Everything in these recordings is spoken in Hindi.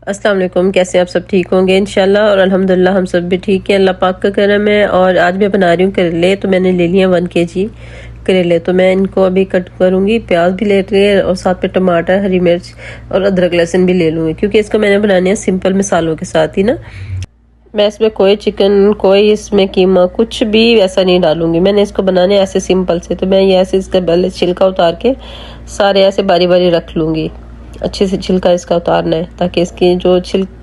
अस्सलाम वालेकुम। कैसे आप सब ठीक होंगे इंशाल्लाह और अल्हम्दुलिल्लाह हम सब भी ठीक है, अल्लाह पाक का करम है। और आज मैं बना रही हूँ करेले। तो मैंने ले लिया 1 kg करेले। तो मैं इनको अभी कट करूँगी। प्याज भी ले रही है और साथ में टमाटर, हरी मिर्च और अदरक लहसुन भी ले लूँगी, क्योंकि इसको मैंने बनानी है सिंपल मसालों के साथ ही ना। मैं इसमें कोई चिकन, कोई इसमें कीमा, कुछ भी वैसा नहीं डालूंगी। मैंने इसको बनाने ऐसे सिंपल से। तो मैं ये ऐसे इसका पहले छिलका उतार के सारे ऐसे बारी बारी रख लूँगी। अच्छे से छिलका इसका उतारना है, ताकि इसकी जो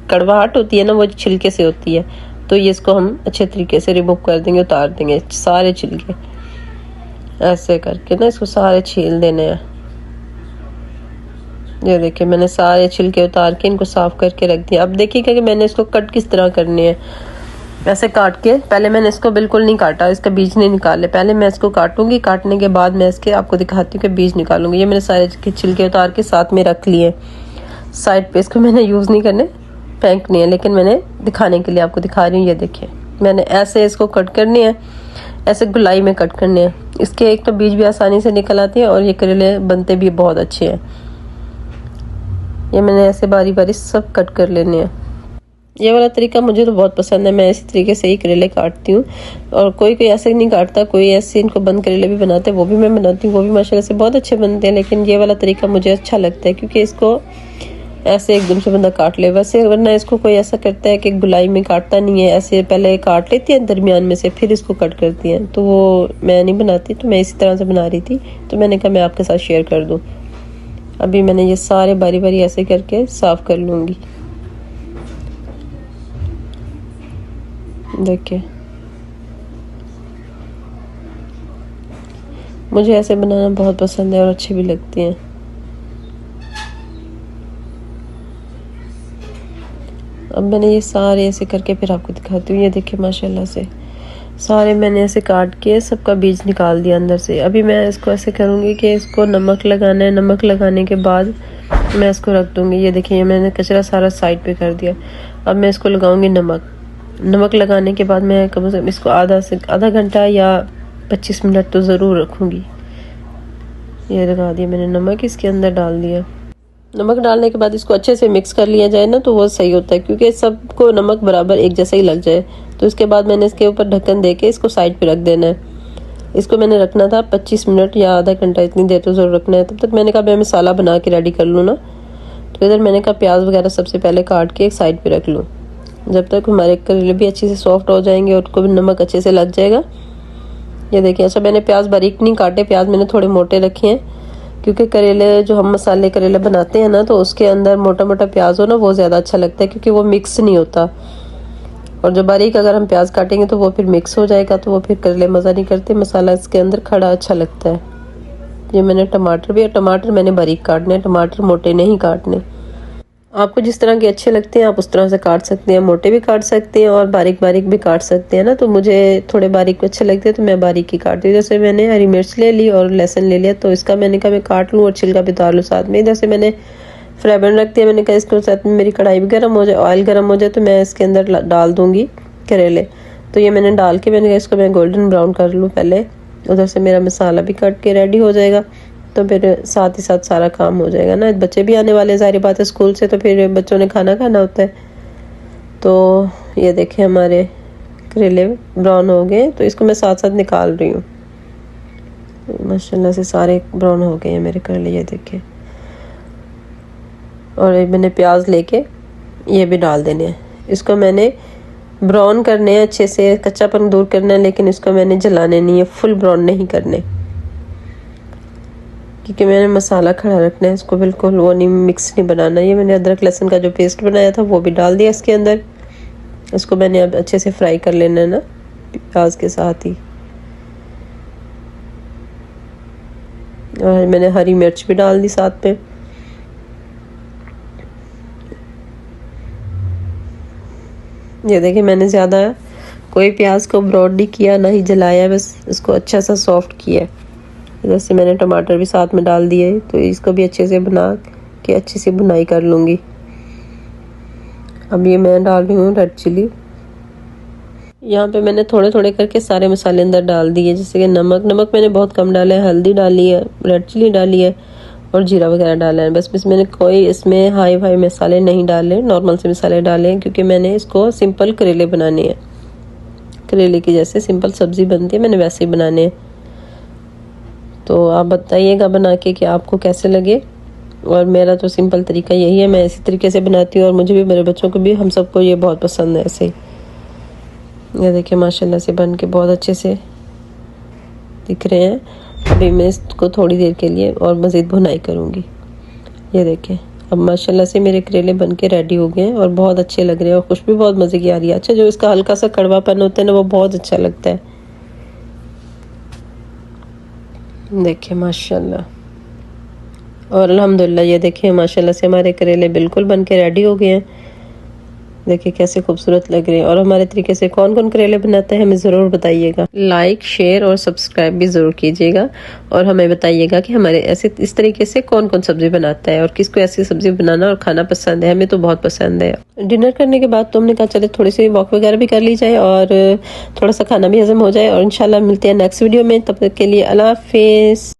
कड़वाहट होती है ना, वो छिलके से होती है। तो ये इसको हम अच्छे तरीके से रिमूव कर देंगे, उतार देंगे सारे छिलके। ऐसे करके ना इसको सारे छील देने हैं। ये देखिए मैंने सारे छिलके उतार के इनको साफ करके रख दिया। अब देखिएगा कि मैंने इसको कट किस तरह करनी है। ऐसे काट के पहले मैंने इसको बिल्कुल नहीं काटा, इसका बीज नहीं निकाले। पहले मैं इसको काटूंगी, काटने के बाद मैं इसके आपको दिखाती हूँ कि बीज निकालूंगी। ये मैंने सारे छिलके उतार के साथ में रख लिए साइड पे। इसको मैंने यूज़ नहीं करने, फेंकनी है, लेकिन मैंने दिखाने के लिए आपको दिखा रही हूँ। ये देखिए मैंने ऐसे इसको कट करनी है, ऐसे गुलाई में कट करने हैं। इसके एक तो बीज भी आसानी से निकल आती है और ये करेले बनते भी बहुत अच्छे हैं। ये मैंने ऐसे बारी बारी सब कट कर लेने हैं। ये वाला तरीका मुझे तो बहुत पसंद है। मैं इसी तरीके से ही करेले काटती हूँ। और कोई कोई ऐसे नहीं काटता, कोई ऐसे इनको बंद करेले भी बनाते हैं, वो भी मैं बनाती हूँ, वो भी माशाल्लाह से बहुत अच्छे बनते हैं। लेकिन ये वाला तरीका मुझे अच्छा लगता है, क्योंकि इसको ऐसे एकदम से बंदा काट ले। वैसे वरना इसको कोई ऐसा करता है कि गुलाई में काटता नहीं है, ऐसे पहले काट लेती है दरमियान में से, फिर इसको कट करती हैं। तो वो मैं नहीं बनाती, तो मैं इसी तरह से बना रही थी। तो मैंने कहा मैं आपके साथ शेयर कर दूँ। अभी मैंने ये सारे बारी बारी ऐसे करके साफ कर लूँगी। देखिए मुझे ऐसे बनाना बहुत पसंद है और अच्छी भी लगती हैं। अब मैंने ये सारे ऐसे करके फिर आपको दिखाती हूँ। ये देखिए माशाल्लाह से सारे मैंने ऐसे काट के सबका बीज निकाल दिया अंदर से। अभी मैं इसको ऐसे करूँगी कि इसको नमक लगाना है। नमक लगाने के बाद मैं इसको रख दूँगी। ये देखिए ये मैंने कचरा सारा साइड पे कर दिया। अब मैं इसको लगाऊँगी नमक। नमक लगाने के बाद मैं कम से कम इसको आधा घंटा या 25 मिनट तो ज़रूर रखूँगी। ये लगा दिया मैंने नमक, इसके अंदर डाल दिया। नमक डालने के बाद इसको अच्छे से मिक्स कर लिया जाए ना, तो वो सही होता है, क्योंकि सबको नमक बराबर एक जैसा ही लग जाए। तो इसके बाद मैंने इसके ऊपर ढक्कन दे के इसको साइड पे रख देना है। इसको मैंने रखना था 25 मिनट या आधा घंटा, इतनी देर तो ज़रूर रखना है। तब तक मैंने कहा मैं मसाला बना के रेडी कर लूँ ना। तो इधर मैंने कहा प्याज वगैरह सबसे पहले काट के एक साइड पर रख लूँ, जब तक हमारे करेले भी अच्छे से सॉफ्ट हो जाएंगे और उनको भी नमक अच्छे से लग जाएगा। ये देखिए अच्छा मैंने प्याज बारीक नहीं काटे, प्याज मैंने थोड़े मोटे रखे हैं, क्योंकि करेले जो हम मसाले करेले बनाते हैं ना, तो उसके अंदर मोटा मोटा प्याज हो ना, वो ज़्यादा अच्छा लगता है, क्योंकि वो मिक्स नहीं होता। और जो बारीक अगर हम प्याज काटेंगे तो वो फिर मिक्स हो जाएगा, तो वो फिर करेले मज़ा नहीं करते। मसाला इसके अंदर खड़ा अच्छा लगता है। ये मैंने टमाटर भी, टमाटर मैंने बारीक काटने, टमाटर मोटे नहीं काटने। आपको जिस तरह के अच्छे लगते हैं आप उस तरह से काट सकते हैं, मोटे भी काट सकते हैं और बारीक बारीक भी काट सकते हैं ना। तो मुझे थोड़े बारीक अच्छे लगते हैं, तो मैं बारीक ही काटती हूँ। जैसे मैंने हरी मिर्च ले ली और लहसुन ले लिया, तो इसका मैंने कहा मैं काट लूँ और छिलका भी उतार लूँ साथ में। इधर से मैंने फ्राई पैन रख दिया। मैंने कहा इसके साथ में मेरी कढ़ाई भी गर्म हो जाए, ऑयल गर्म हो जाए, तो मैं इसके अंदर डाल दूँगी करेले। तो ये मैंने डाल के मैंने कहा इसको मैं गोल्डन ब्राउन कर लूँ पहले। उधर से मेरा मसाला भी कट के रेडी हो जाएगा, तो फिर साथ ही साथ सारा काम हो जाएगा ना। बच्चे भी आने वाले, ज़ाहिर बात है, स्कूल से, तो फिर बच्चों ने खाना खाना होता है। तो ये देखें हमारे करेले ब्राउन हो गए, तो इसको मैं साथ साथ निकाल रही हूँ। माशाल्लाह से सारे ब्राउन हो गए हैं मेरे करेले, ये देखें। और मैंने प्याज लेके ये भी डाल देने हैं। इसको मैंने ब्राउन करने हैं, अच्छे से कच्चापन दूर करना है, लेकिन इसको मैंने जलाने नहीं है, फुल ब्राउन नहीं करने, क्योंकि मैंने मसाला खड़ा रखना है इसको, बिल्कुल वो नहीं मिक्स नहीं बनाना। ये मैंने अदरक लहसुन का जो पेस्ट बनाया था वो भी डाल दिया इसके अंदर। इसको मैंने अब अच्छे से फ्राई कर लेना है ना प्याज के साथ ही। और मैंने हरी मिर्च भी डाल दी साथ में। ये देखिए मैंने ज़्यादा कोई प्याज को ब्राउन नहीं किया, ना ही जलाया, बस इसको अच्छा सा सॉफ्ट किया। इधर से मैंने टमाटर भी साथ में डाल दिए, तो इसको भी अच्छे से बना के अच्छी सी भुनाई कर लूँगी। अब ये मैं डाल रही हूँ रेड चिली। यहाँ पे मैंने थोड़े थोड़े करके सारे मसाले अंदर डाल दिए, जैसे कि नमक मैंने बहुत कम डाला है, हल्दी डाली है, रेड चिली डाली है, और जीरा वगैरह डाला है। बस मैंने कोई इसमें हाई फाई मसाले नहीं डाले, नॉर्मल से मसाले डाले हैं, क्योंकि मैंने इसको सिंपल करेले बनाने हैं। करेले की जैसे सिंपल सब्जी बनती है मैंने वैसे ही बनाने हैं। तो आप बताइएगा बना के कि आपको कैसे लगे। और मेरा तो सिंपल तरीका यही है, मैं इसी तरीके से बनाती हूँ और मुझे भी, मेरे बच्चों को भी, हम सबको ये बहुत पसंद है ऐसे ही। ये देखिए माशाल्लाह से बन के बहुत अच्छे से दिख रहे हैं। अभी मैं इसको थोड़ी देर के लिए और मज़ीद भुनाई करूँगी। ये देखें अब माशाल्लाह से मेरे करेले बन के रेडी हो गए हैं और बहुत अच्छे लग रहे हैं और खुशबू बहुत मज़े की आ रही है। अच्छा, जो इसका हल्का सा कड़वापन होता है ना, वो बहुत अच्छा लगता है। देखिए माशाल्लाह, और अल्हम्दुलिल्लाह ये देखिए माशाल्लाह से हमारे करेले बिल्कुल बन के रेडी हो गए हैं। देखिए कैसे खूबसूरत लग रहे हैं। और हमारे तरीके से कौन कौन करेले बनाते हैं हमें ज़रूर बताइएगा। लाइक, शेयर और सब्सक्राइब भी ज़रूर कीजिएगा और हमें बताइएगा कि हमारे ऐसे इस तरीके से कौन कौन सब्ज़ी बनाता है और किसको ऐसी सब्ज़ी बनाना और खाना पसंद है। हमें तो बहुत पसंद है। डिनर करने के बाद तो हमने कहा चले थोड़ी सी वॉक वगैरह भी कर ली जाए और थोड़ा सा खाना भी हजम हो जाए। और इंशाल्लाह मिलते हैं नेक्स्ट वीडियो में। तब तक के लिए अल्लाह हाफिज़।